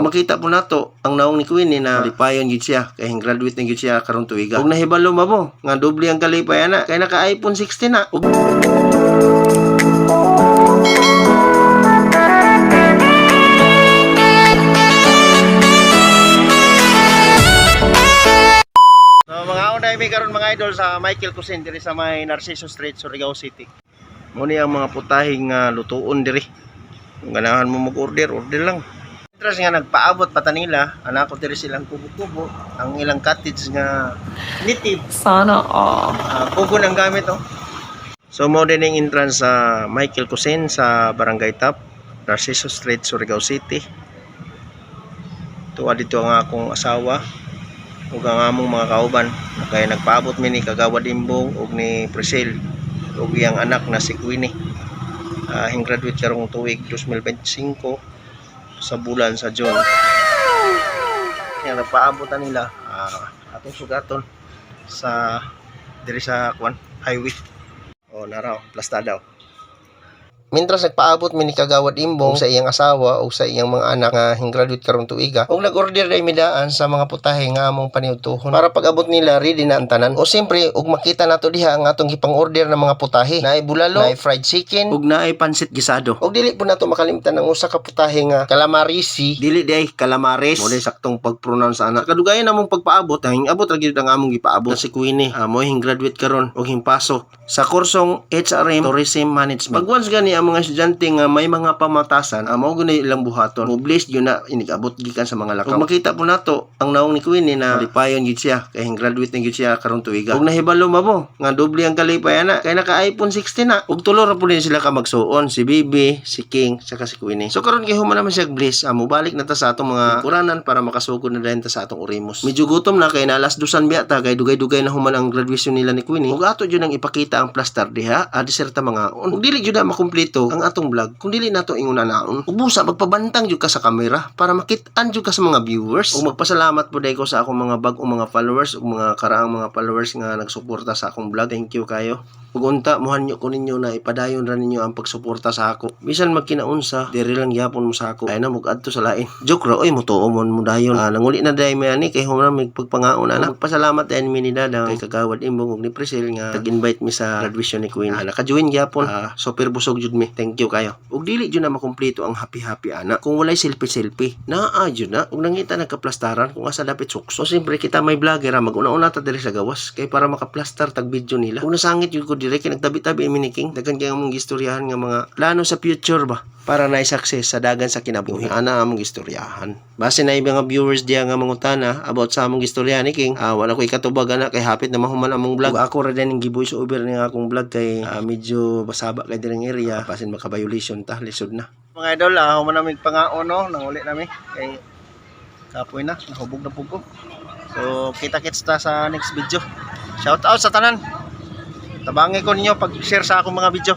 Makita po nato ang naong ni Queenie na lipayon gid siya kay graduate na gid siya karon tuiga. Ug nahibalo mo nga doble ang kalipay ana kay naka iPhone 16 na. May karon mga idol sa Michael Cusin diri sa may Narciso Street, Surigao City. Muni ang mga putahing lutuon diri. Kung ganahan mo mag-order, order lang. Interest nga nagpaabot pa nila, anak ko diri silang kubo-kubo, ang ilang cottage nga native. Sana kubo nang gamit oh. So mo din ang entrance sa Michael Cusin sa Barangay Top, Narciso Street, Surigao City. Tuwa dito ang akong asawa ug ang among mga kauban kaya nagpaabot mi ni Kagawad Imbong ug ni Priscil ug iyang anak na si Queenie. Hing graduate karong tuig 2025 sa bulan sa June. Kaya nagpaabot nila atong sugaton sa diri sa highway o naraw plasta daw. Mintras nagpaabot mi ni Kagawad Imbong sa iyang asawa o sa iyang mga anak nga hing-graduate karong tuiga, ug nag-order day midaan sa mga putahe nga among paniudtohon para pag-abot nila ready na ang tanan. O siyempre ug makita nato diha ang atong gipang-order ng mga putahe. Naay bulalo, naay fried chicken, ug naay pansit gisado. Ug dili po nato makalimtan ang usa ka putahe nga calamarisi, dili day calamares. Mo day saktong pag-pronounce ana. Kadugayan namong pagpaabot, hing abot ra gyud ang among gipaabot si Queenie. Mo hing-graduate karon ug hing-paso sa kursong HRM Tourism Management. Pag once gani ang mga estudyante nga may mga pamatasan, mao gunay ilang buhaton. Moblis yun na inigabot gikan sa mga lakaw. Ug makita po nato ang naong ni Queenie na lipayon gid siya kay graduate na gid siya karon tuiga. Ug nahibalo mo nga doble ang kalipay ana kay naka iPhone 16 na. Ug tulo ra po din sila ka magsuon, si Bibi, si King, saka si Queenie. So karon kay human naman siya bliss, mobalik na ta sa atong mga kuranan para makasugod na din ta sa atong Orimos. Medyo gutom na kay na alas 2 biya ta kay dugay-dugay na human ang graduation nila ni Queenie. Ug ato jud nang ipakita ang plaster diha, diserta mga on. Ug dili jud na makumpleto ang atong vlog kung dili nato inguna naon. Ug busa magpabantang jud ka sa kamera para makit-an jud ka sa mga viewers. Ug magpasalamat po day ko sa akong mga bag-ong mga followers ug mga karaang mga followers nga nagsuporta sa akong vlog. Thank you kayo. Ug unta muhanyo ko ninyo na ipadayon ra ninyo ang pagsuporta sa ako. Bisan magkinaunsa, diri lang gyapon mo sa ako. Ay na mug-adto sa lain. Joke ra oy motuo mon mo dayon. Nanguli na day mi ani kay human mig pagpangaon ana. Magpasalamat din mi ni Dadang kay Kagawad Imbong ug ni Priscil nga tag-invite mi sa graduation ni Queen. Naka-join gyapon. Super busog jud mi. Thank you kayo. Ug dili jud na makumpleto ang happy-happy ana kung walay selfie-selfie. Naa jud na ug nangita nagkaplastaran kung asa dapit sukso. Siyempre kita may vlogger maguna-una ta diri sa gawas kay para makaplastar tag video nila. Kung nasangit jud ko diri kay nagtabi-tabi mi ni King. Daghan kay among gistoryahan nga mga plano sa future ba para na success sa dagan sa kinabuhi. Ana among gistoryahan. Base na ibang mga viewers diya nga mangutana about sa among gistoryahan ni King. Wala ko ikatubag ana kay hapit na mahuman among vlog. Ako ra din ng givoice over ni akong vlog kay medyo basaba kay diring area pasin maka-violation ta lisod na. Mga idol, human na mig pangaon no, nanguli nami kay kapoy na, nahubog na pugo. So kita-kits ta sa next video. Shout out sa tanan. Tabangi ko ninyo pag-share sa akong mga video.